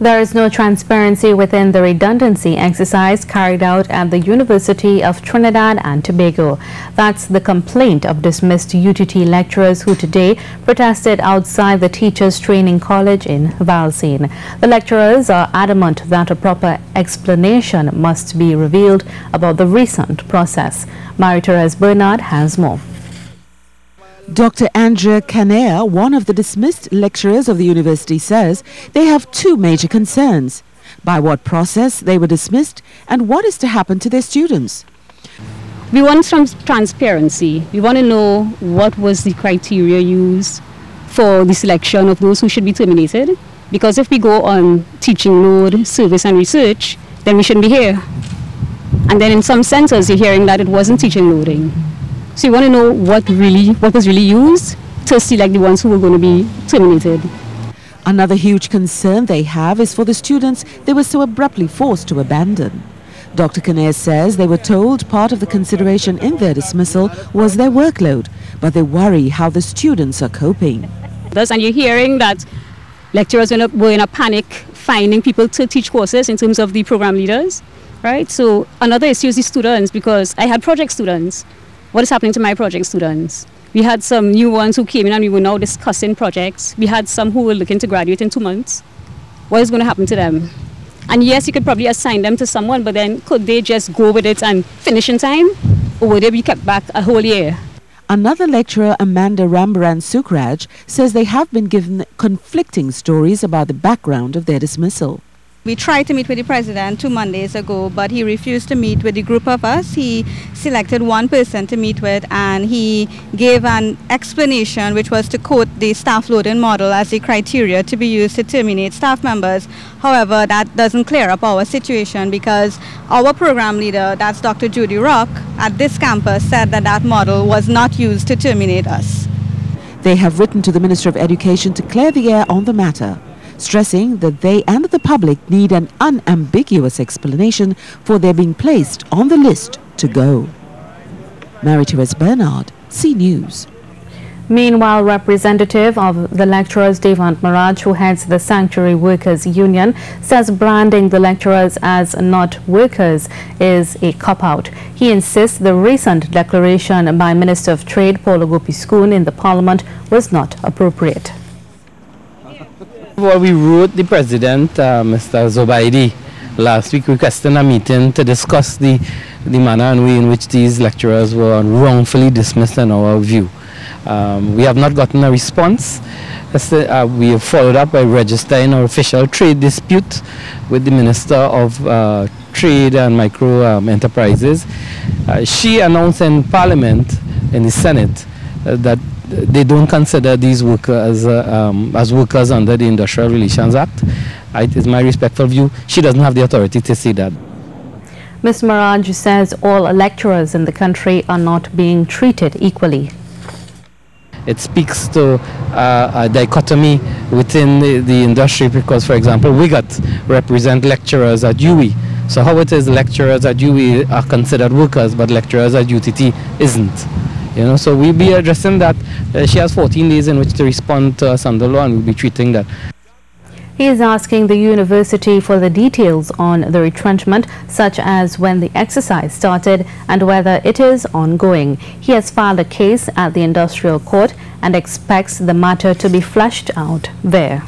There is no transparency within the redundancy exercise carried out at the University of Trinidad and Tobago. That's the complaint of dismissed UTT lecturers who today protested outside the Teachers Training College in Valsine. The lecturers are adamant that a proper explanation must be revealed about the recent process. Marie-Therese Bernard has more. Dr. Andrea Canea, one of the dismissed lecturers of the university, says they have two major concerns: by what process they were dismissed and what is to happen to their students. We want some transparency. We want to know what was the criteria used for the selection of those who should be terminated. Because if we go on teaching load, service and research, then we shouldn't be here. And then in some centers you're hearing that it wasn't teaching loading. So you want to know what was really used to select the ones who were going to be terminated. Another huge concern they have is for the students they were so abruptly forced to abandon. Dr. Canea says they were told part of the consideration in their dismissal was their workload, but they worry how the students are coping. And you're hearing that lecturers were in a panic finding people to teach courses in terms of the program leaders, right? So another issue is the students, because I had project students. What is happening to my project students? We had some new ones who came in and we were now discussing projects. We had some who were looking to graduate in 2 months. What is going to happen to them? And yes, you could probably assign them to someone, but then could they just go with it and finish in time? Or would they be kept back a whole year? Another lecturer, Amanda Rambaran Sukraj, says they have been given conflicting stories about the background of their dismissal. We tried to meet with the president 2 Mondays ago, but he refused to meet with the group of us. He selected one person to meet with, and he gave an explanation which was to quote the staff loading model as the criteria to be used to terminate staff members. However, that doesn't clear up our situation, because our program leader, that's Dr. Judy Rock, at this campus said that that model was not used to terminate us. They have written to the Minister of Education to clear the air on the matter, stressing that they and the public need an unambiguous explanation for their being placed on the list to go. Marie-Therese Bernard, C News. Meanwhile, representative of the lecturers, Devant Maraj, who heads the Sanctuary Workers Union, says branding the lecturers as not workers is a cop-out. He insists the recent declaration by Minister of Trade, Paul Ogopiskun, in the Parliament was not appropriate. Well, we wrote the President, Mr. Zobaidi, last week requesting a meeting to discuss the manner and way in which these lecturers were wrongfully dismissed in our view. We have not gotten a response. We have followed up by registering our official trade dispute with the Minister of Trade and Micro Enterprises. She announced in Parliament, in the Senate, that they don't consider these workers as workers under the Industrial Relations Act. It is my respectful view. She doesn't have the authority to say that. Ms. Maraj says all lecturers in the country are not being treated equally. It speaks to a dichotomy within the industry, because, for example, WIGAT represent lecturers at UE. So how it is lecturers at UE are considered workers, but lecturers at UTT isn't. You know, so we'll be addressing that. She has 14 days in which to respond to us under law, and we'll be treating that. He is asking the university for the details on the retrenchment, such as when the exercise started and whether it is ongoing. He has filed a case at the industrial court and expects the matter to be fleshed out there.